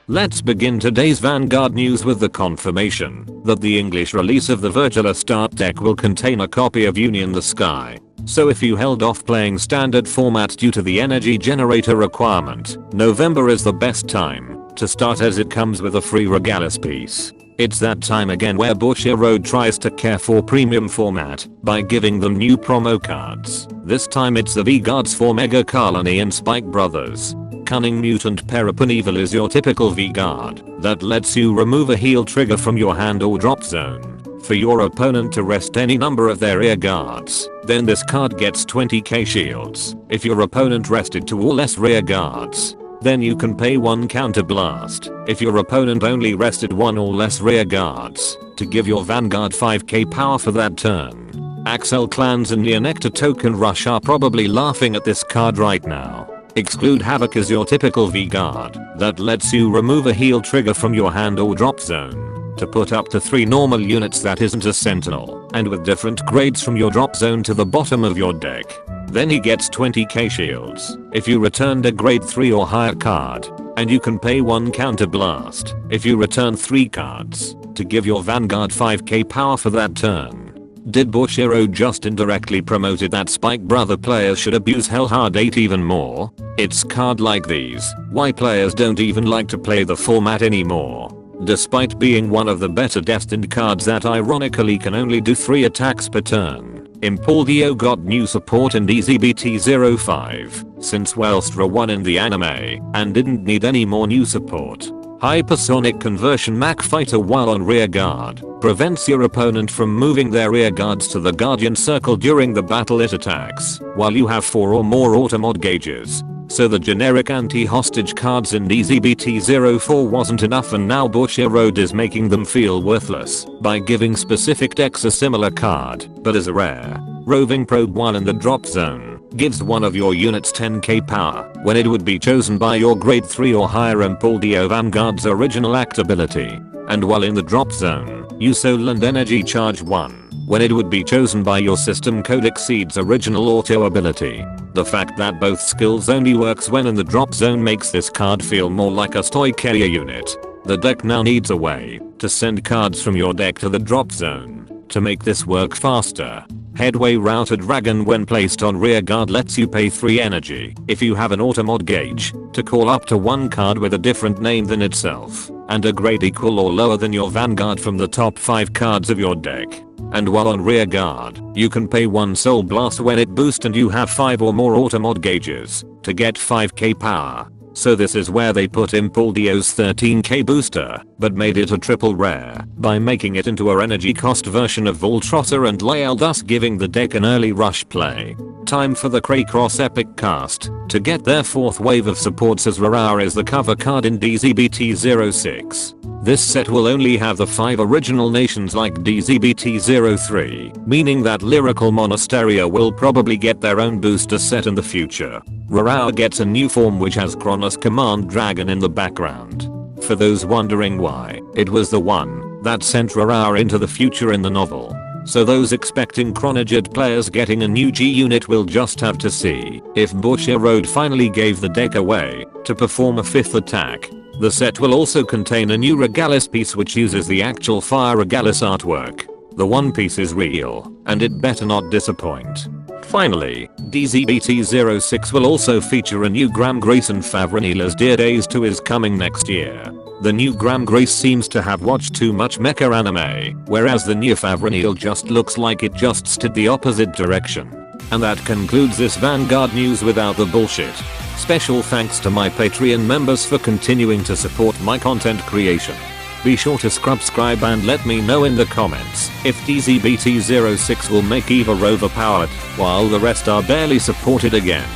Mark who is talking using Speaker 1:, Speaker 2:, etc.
Speaker 1: Let's begin today's Vanguard news with the confirmation that the English release of the Virtual Start deck will contain a copy of Union the Sky. So if you held off playing standard format due to the energy generator requirement, November is the best time to start as it comes with a free Regalis piece. It's that time again where Bushiroad tries to care for premium format by giving them new promo cards. This time it's the V-Guards for Mega Colony and Spike Brothers. Cunning Mutant Evil is your typical V-Guard that lets you remove a heal trigger from your hand or drop zone for your opponent to rest any number of their rear guards. Then this card gets 20k shields if your opponent rested 2 or less rear guards. Then you can pay 1 counter blast if your opponent only rested 1 or less rear guards to give your Vanguard 5k power for that turn. Axel Clans and Neonectar Token Rush are probably laughing at this card right now. Exclude Havoc is your typical V-Guard that lets you remove a heal trigger from your hand or drop zone to put up to 3 normal units that isn't a sentinel and with different grades from your drop zone to the bottom of your deck. Then he gets 20k shields if you returned a grade 3 or higher card, and you can pay 1 counter blast if you return 3 cards to give your Vanguard 5k power for that turn. Did Bushiroad just indirectly promoted that Spike Brother players should abuse Hellhard 8 even more? It's card like these why players don't even like to play the format anymore. Despite being one of the better destined cards that ironically can only do 3 attacks per turn, Impuldio got new support in DZBT-05 since Welstra won in the anime and didn't need any more new support. Hypersonic Conversion Mach Fighter while on rear guard prevents your opponent from moving their rear guards to the Guardian Circle during the battle it attacks while you have 4 or more automod gauges. So the generic anti-hostage cards in DZBT-04 wasn't enough and now Bushiroad is making them feel worthless by giving specific decks a similar card but as a rare. Roving Probe while in the drop zone gives one of your units 10k power when it would be chosen by your grade 3 or higher Impuldio Vanguard's original act ability. And while in the drop zone, you Soland Energy Charge 1 when it would be chosen by your System Code Exceed's original auto ability. The fact that both skills only works when in the drop zone makes this card feel more like a Stoy carrier unit. The deck now needs a way to send cards from your deck to the drop zone to make this work faster. Headway Router Dragon when placed on rear guard lets you pay 3 energy if you have an automod gauge to call up to 1 card with a different name than itself and a grade equal or lower than your Vanguard from the top 5 cards of your deck. And while on rear guard, you can pay 1 Soul Blast when it boosts and you have 5 or more automod gauges to get 5k power. So this is where they put Impuldio's 13k booster, but made it a triple rare by making it into a energy cost version of Voltrosser and Lael, thus giving the deck an early rush play. Time for the Cray Cross Epic cast to get their 4th wave of supports as Rara is the cover card in DZBT-06. This set will only have the 5 original nations like DZBT-03, meaning that Lyrical Monasteria will probably get their own booster set in the future. Rara gets a new form which has Kronos Command Dragon in the background. For those wondering why, it was the one that sent Rara into the future in the novel. So those expecting Chronogid players getting a new G unit will just have to see if Bushiroad finally gave the deck away to perform a 5th attack. The set will also contain a new Regalis piece which uses the actual Fire Regalis artwork. The one piece is real, and it better not disappoint. Finally, DZBT-06 will also feature a new Gramgrace and Favrneel as Dear Days 2 is coming next year. The new Gramgrace seems to have watched too much mecha anime, whereas the new Favrneel just looks like it just stood the opposite direction. And that concludes this Vanguard news without the bullshit. Special thanks to my Patreon members for continuing to support my content creation. Be sure to subscribe and let me know in the comments if DZBT-06 will make Eva overpowered while the rest are barely supported again.